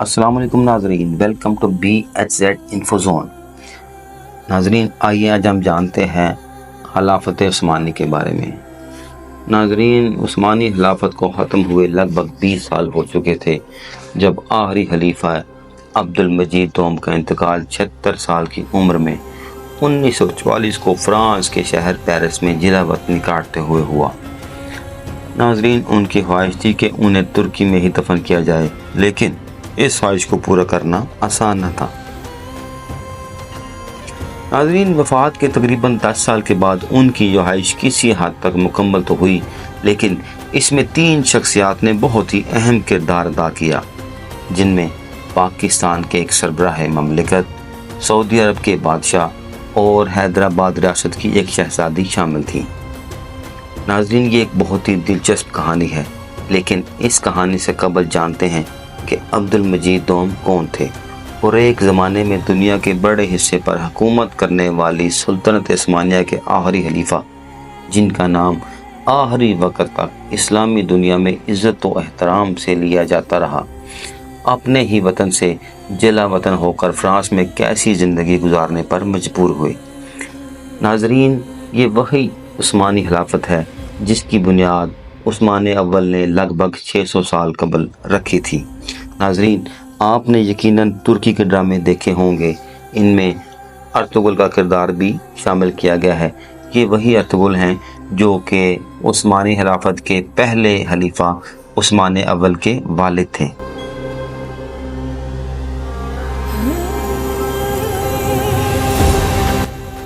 السلام علیکم ناظرین، welcome to BHZ info zone. ناظرین آئیے آج ہم جانتے ہیں خلافت عثمانی کے بارے میں۔ ناظرین عثمانی خلافت کو ختم ہوئے لگ بھگ 20 سال ہو چکے تھے جب آخری خلیفہ عبد المجید دوم کا انتقال 76 سال کی عمر میں 1944 کو فرانس کے شہر پیرس میں جلا وطنی کاٹتے ہوئے ہوا۔ ناظرین ان کی خواہش تھی کہ انہیں ترکی میں ہی دفن کیا جائے، لیکن اس خواہش کو پورا کرنا آسان نہ تھا۔ ناظرین وفات کے تقریباً 10 سال کے بعد ان کی رہائش کسی حد تک مکمل تو ہوئی، لیکن اس میں 3 شخصیات نے بہت ہی اہم کردار ادا کیا، جن میں پاکستان کے ایک سربراہ مملکت، سعودی عرب کے بادشاہ اور حیدرآباد ریاست کی ایک شہزادی شامل تھی۔ ناظرین یہ ایک بہت ہی دلچسپ کہانی ہے، لیکن اس کہانی سے قبل جانتے ہیں کہ عبد المجید دوم کون تھے اور ایک زمانے میں دنیا کے بڑے حصے پر حکومت کرنے والی سلطنت عثمانیہ کے آخری خلیفہ، جن کا نام آخری وقت تک اسلامی دنیا میں عزت و احترام سے لیا جاتا رہا، اپنے ہی وطن سے جلا وطن ہو کر فرانس میں کیسی زندگی گزارنے پر مجبور ہوئے۔ ناظرین یہ وہی عثمانی خلافت ہے جس کی بنیاد عثمان اول نے لگ بھگ 600 سال قبل رکھی تھی۔ ناظرین آپ نے یقیناً ترکی کے ڈرامے دیکھے ہوں گے، ان میں ارطغرل کا کردار بھی شامل کیا گیا ہے۔ یہ وہی ارطغرل ہیں جو کہ عثمانی خلافت کے پہلے خلیفہ عثمان اول کے والد تھے۔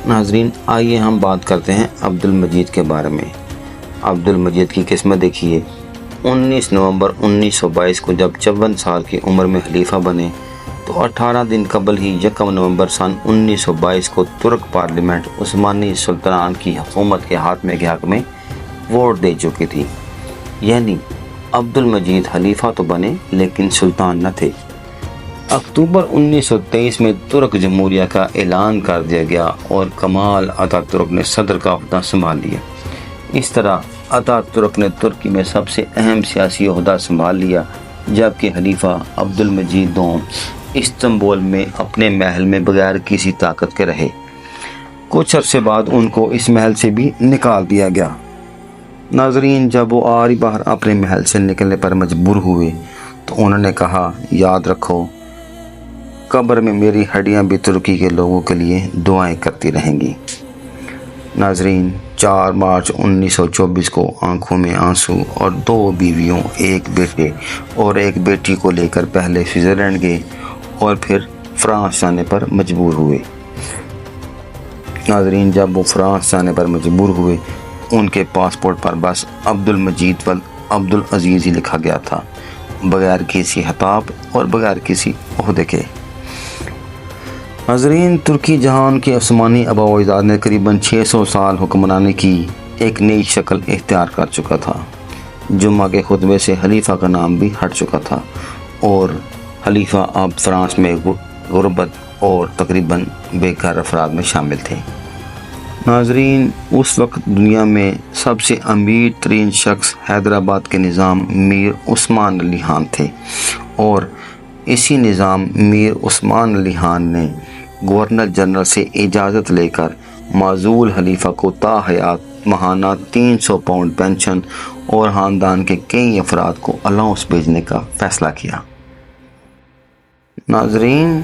ناظرین آئیے ہم بات کرتے ہیں عبد المجید کے بارے میں۔ عبد المجید کی قسمت دیکھیے، 19 نومبر 1922 کو جب 54 سال کی عمر میں خلیفہ بنے تو 18 دن قبل ہی 1 نومبر سن 1922 کو ترک پارلیمنٹ عثمانی سلطنان کی حکومت کے ہاتھ کے حق میں ووٹ دے چکی تھی، یعنی عبد المجید خلیفہ تو بنے لیکن سلطان نہ تھے۔ اکتوبر 1923 میں ترک جمہوریہ کا اعلان کر دیا گیا اور کمال اتا ترک نے صدر کا عہدہ سنبھال لیا۔ اس طرح اتا ترک نے ترکی میں سب سے اہم سیاسی عہدہ سنبھال لیا، جبکہ خلیفہ عبد المجید دوم استنبول میں اپنے محل میں بغیر کسی طاقت کے رہے۔ کچھ عرصے بعد ان کو اس محل سے بھی نکال دیا گیا۔ ناظرین جب وہ آری باہر اپنے محل سے نکلنے پر مجبور ہوئے تو انہوں نے کہا، یاد رکھو قبر میں میری ہڈیاں بھی ترکی کے لوگوں کے لیے دعائیں کرتی رہیں گی۔ ناظرین 4 مارچ 1924 کو آنکھوں میں آنسو اور 2 بیویوں، ایک بیٹے اور ایک بیٹی کو لے کر پہلے سوئٹزرلینڈ گئے اور پھر فرانس جانے پر مجبور ہوئے۔ ناظرین جب وہ فرانس جانے پر مجبور ہوئے ان کے پاسپورٹ پر بس عبد المجید عبد العزیز ہی لکھا گیا تھا، بغیر کسی خطاب اور بغیر کسی عہدے کے۔ ناظرین ترکی جہان کے عثمانی آباء و اجداد نے قریباً 600 سال حکمرانی کی ایک نئی شکل اختیار کر چکا تھا۔ جمعہ کے خطبے سے خلیفہ کا نام بھی ہٹ چکا تھا اور خلیفہ اب فرانس میں غربت اور تقریباً بے گھر افراد میں شامل تھے۔ ناظرین اس وقت دنیا میں سب سے امیر ترین شخص حیدرآباد کے نظام میر عثمان علی خان تھے، اور اسی نظام میر عثمان علی خان نے گورنر جنرل سے اجازت لے کر معزول خلیفہ کو تا حیات ماہانہ 300 پاؤنڈ پینشن اور خاندان کے کئی افراد کو الاؤنس بھیجنے کا فیصلہ کیا۔ ناظرین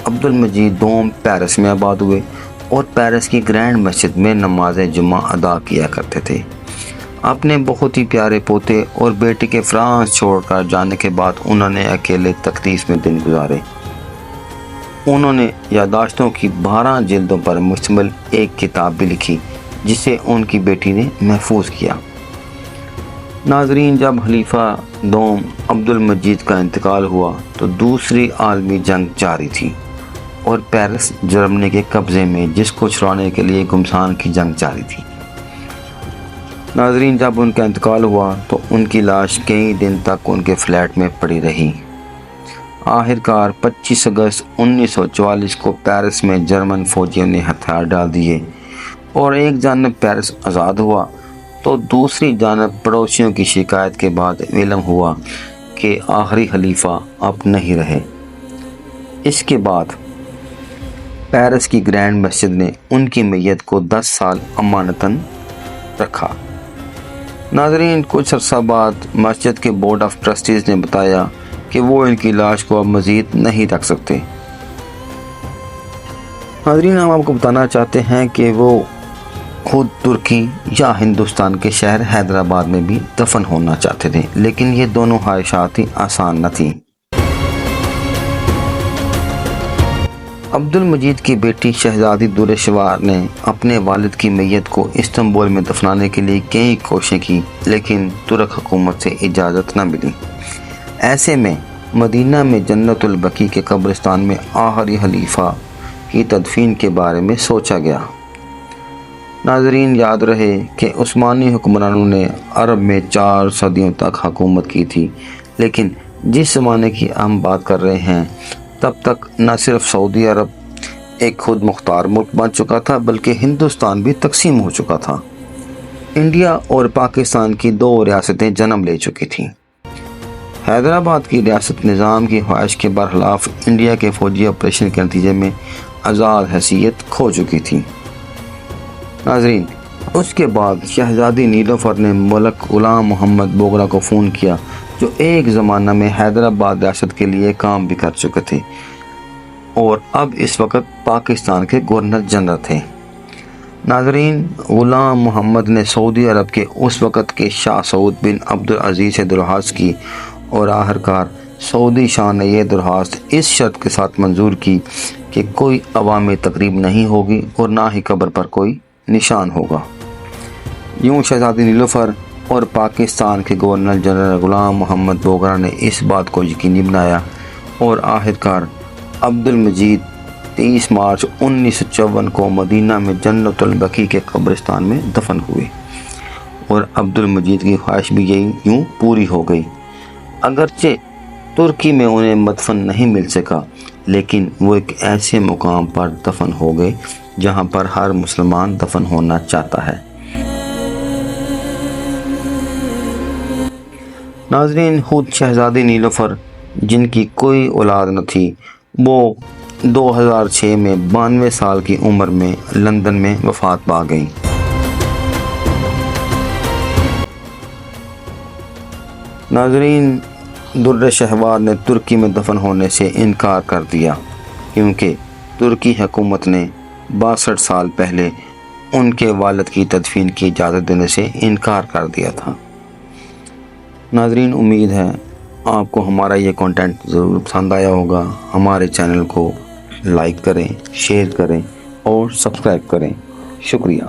عبد المجید دوم پیرس میں آباد ہوئے اور پیرس کی گرینڈ مسجد میں نماز جمعہ ادا کیا کرتے تھے۔ اپنے بہت ہی پیارے پوتے اور بیٹے کے فرانس چھوڑ کر جانے کے بعد انہوں نے اکیلے تقدیس میں دن گزارے۔ انہوں نے یادداشتوں کی 12 جلدوں پر مشتمل ایک کتاب بھی لکھی جسے ان کی بیٹی نے محفوظ کیا۔ ناظرین جب خلیفہ دوم عبد المجید کا انتقال ہوا تو دوسری عالمی جنگ جاری تھی اور پیرس جرمنی کے قبضے میں، جس کو چھڑانے کے لیے گھمسان کی جنگ جاری تھی۔ ناظرین جب ان کا انتقال ہوا تو ان کی لاش کئی دن تک ان کے فلیٹ میں پڑی رہی۔ آخرکار 25 اگست 1944 کو پیرس میں جرمن فوجیوں نے ہتھیار ڈال دیے اور ایک جانب پیرس آزاد ہوا تو دوسری جانب پڑوسیوں کی شکایت کے بعد علم ہوا کے آخری خلیفہ اب نہیں رہے۔ اس کے بعد پیرس کی گرینڈ مسجد نے ان کی میت کو 10 سال امانتاً رکھا۔ ناظرین، کچھ عرصہ بعد مسجد کے بورڈ آف ٹرسٹیز نے بتایا کہ وہ ان کی لاش کو اب مزید نہیں رکھ سکتے۔ ناظرین، ہم آپ کو بتانا چاہتے ہیں کہ وہ خود ترکی یا ہندوستان کے شہر حیدرآباد میں بھی دفن ہونا چاہتے تھے، لیکن یہ دونوں خواہشات ہی آسان نہ تھیں۔ عبد المجید کی بیٹی شہزادی دورشوار نے اپنے والد کی میت کو استنبول میں دفنانے کے لیے کئی کوششیں کی، لیکن ترک حکومت سے اجازت نہ ملی۔ ایسے میں مدینہ میں جنت البقیع کے قبرستان میں آخری خلیفہ کی تدفین کے بارے میں سوچا گیا۔ ناظرین، یاد رہے کہ عثمانی حکمرانوں نے عرب میں 4 صدیوں تک حکومت کی تھی، لیکن جس زمانے کی ہم بات کر رہے ہیں تب تک نہ صرف سعودی عرب ایک خود مختار ملک بن چکا تھا، بلکہ ہندوستان بھی تقسیم ہو چکا تھا۔ انڈیا اور پاکستان کی 2 ریاستیں جنم لے چکی تھیں۔ حیدرآباد کی ریاست نظام کی خواہش کے برخلاف انڈیا کے فوجی آپریشن کے نتیجے میں آزاد حیثیت کھو چکی تھی۔ ناظرین، اس کے بعد شہزادی نیلوفر نے ملک غلام محمد بوگرا کو فون کیا، جو ایک زمانہ میں حیدرآباد ریاست کے لیے کام بھی کر چکے تھے اور اب اس وقت پاکستان کے گورنر جنرل تھے۔ ناظرین، غلام محمد نے سعودی عرب کے اس وقت کے شاہ سعود بن عبدالعزیز سے درخواست کی اور آخرکار سعودی شاہ نے یہ درخواست اس شرط کے ساتھ منظور کی کہ کوئی عوامی تقریب نہیں ہوگی اور نہ ہی قبر پر کوئی نشان ہوگا۔ یوں شہزادی نیلوفر اور پاکستان کے گورنر جنرل غلام محمد بوگرا نے اس بات کو یقینی بنایا اور آخرکار عبد المجید 23 مارچ 1954 کو مدینہ میں جنت البقیع کے قبرستان میں دفن ہوئے، اور عبد المجید کی خواہش بھی یوں پوری ہو گئی۔ اگرچہ ترکی میں انہیں مدفن نہیں مل سکا، لیکن وہ ایک ایسے مقام پر دفن ہو گئے جہاں پر ہر مسلمان دفن ہونا چاہتا ہے۔ ناظرین، خود شہزادی نیلوفر، جن کی کوئی اولاد نہ تھی، وہ 2006 میں 92 سال کی عمر میں لندن میں وفات پا گئیں۔ ناظرین، در شہوار نے ترکی میں دفن ہونے سے انکار کر دیا، کیونکہ ترکی حکومت نے 62 سال پہلے ان کے والد کی تدفین کی اجازت دینے سے انکار کر دیا تھا۔ ناظرین، امید ہے آپ کو ہمارا یہ کنٹینٹ ضرور پسند آیا ہوگا۔ ہمارے چینل کو لائک کریں، شیئر کریں اور سبسکرائب کریں۔ شکریہ۔